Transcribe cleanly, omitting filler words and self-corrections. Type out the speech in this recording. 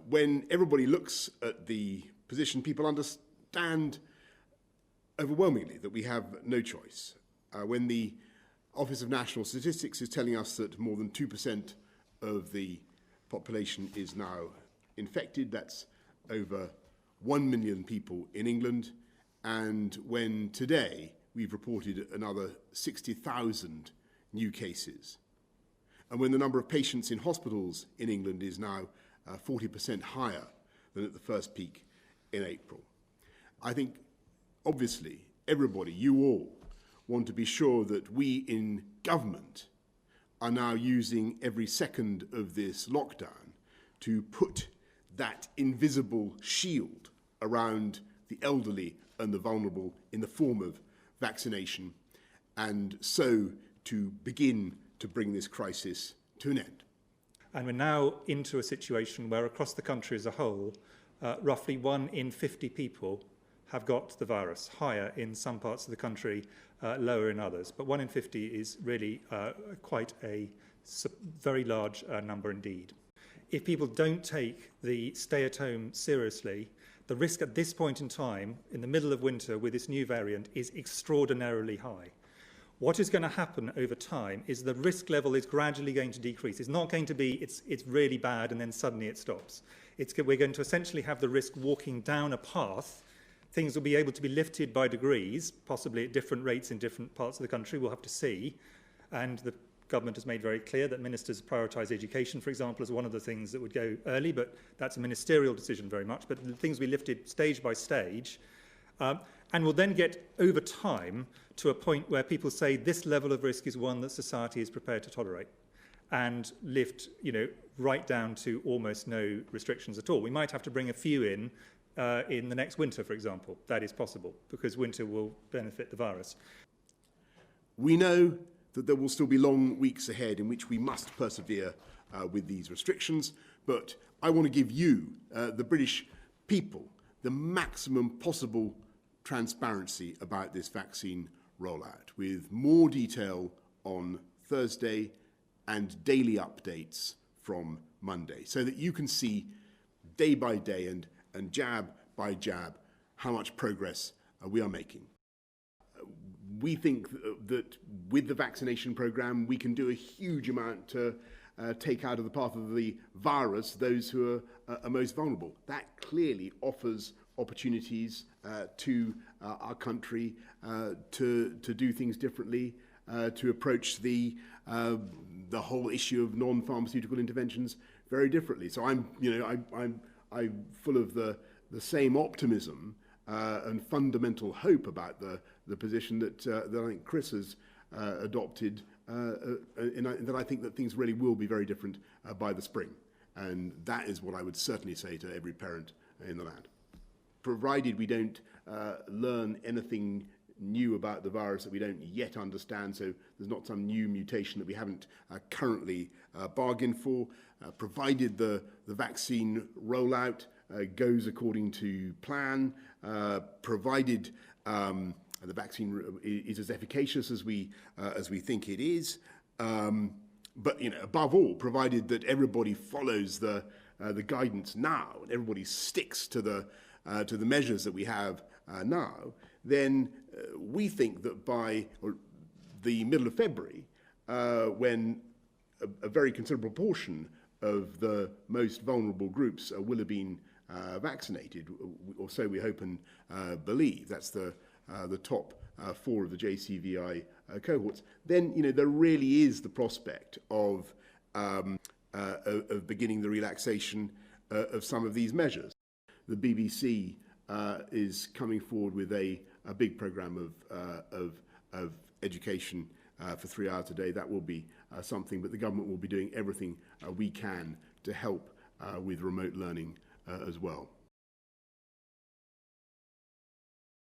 when everybody looks at the position, people understand overwhelmingly that we have no choice. When the Office of National Statistics is telling us that more than 2% of the population is now infected, that's over 1 million people in England, and when today we've reported another 60,000 new cases, and when the number of patients in hospitals in England is now 40% higher than at the first peak in April. I think, obviously, everybody, you all, want to be sure that we in government are now using every second of this lockdown to put that invisible shield around the elderly and the vulnerable in the form of vaccination, and so to begin to bring this crisis to an end. And we're now into a situation where across the country as a whole, roughly 1 in 50 people have got the virus, higher in some parts of the country, lower in others. But 1 in 50 is really quite a very large number indeed. If people don't take the stay at home seriously, the risk at this point in time, in the middle of winter with this new variant, is extraordinarily high. What is going to happen over time is the risk level is gradually going to decrease. It's not going to be, it's really bad and then suddenly it stops. We're going to essentially have the risk walking down a path. Things will be able to be lifted by degrees, possibly at different rates in different parts of the country. We'll have to see. And the government has made very clear that ministers prioritise education, for example, as one of the things that would go early, but that's a ministerial decision very much. But the things will be lifted stage by stage. And we'll then get, over time, to a point where people say this level of risk is one that society is prepared to tolerate, and lift, right down to almost no restrictions at all. We might have to bring a few in the next winter, for example. That is possible, because winter will benefit the virus. We know that there will still be long weeks ahead in which we must persevere with these restrictions, but I want to give you, the British people, the maximum possible transparency about this vaccine rollout, with more detail on Thursday and daily updates from Monday, so that you can see day by day and jab by jab how much progress we are making. We think that with the vaccination programme we can do a huge amount to take out of the path of the virus those who are most vulnerable. That clearly offers opportunities to our country to do things differently, to approach the whole issue of non-pharmaceutical interventions very differently. So I'm full of the same optimism and fundamental hope about the position that I think Chris has adopted, and that I think that things really will be very different by the spring. And that is what I would certainly say to every parent in the land. Provided we don't learn anything new about the virus that we don't yet understand, so there's not some new mutation that we haven't currently bargained for, provided the vaccine rollout goes according to plan, provided the vaccine is as efficacious as we think it is, but above all, provided that everybody follows the guidance now, and everybody sticks to the measures that we have now, then we think that by the middle of February, when a very considerable portion of the most vulnerable groups will have been vaccinated, or so we hope and believe, that's the top 4 of the JCVI cohorts, then there really is the prospect of beginning the relaxation of some of these measures. The BBC is coming forward with a big programme of education for 3 hours a day. That will be something, but the government will be doing everything we can to help with remote learning as well.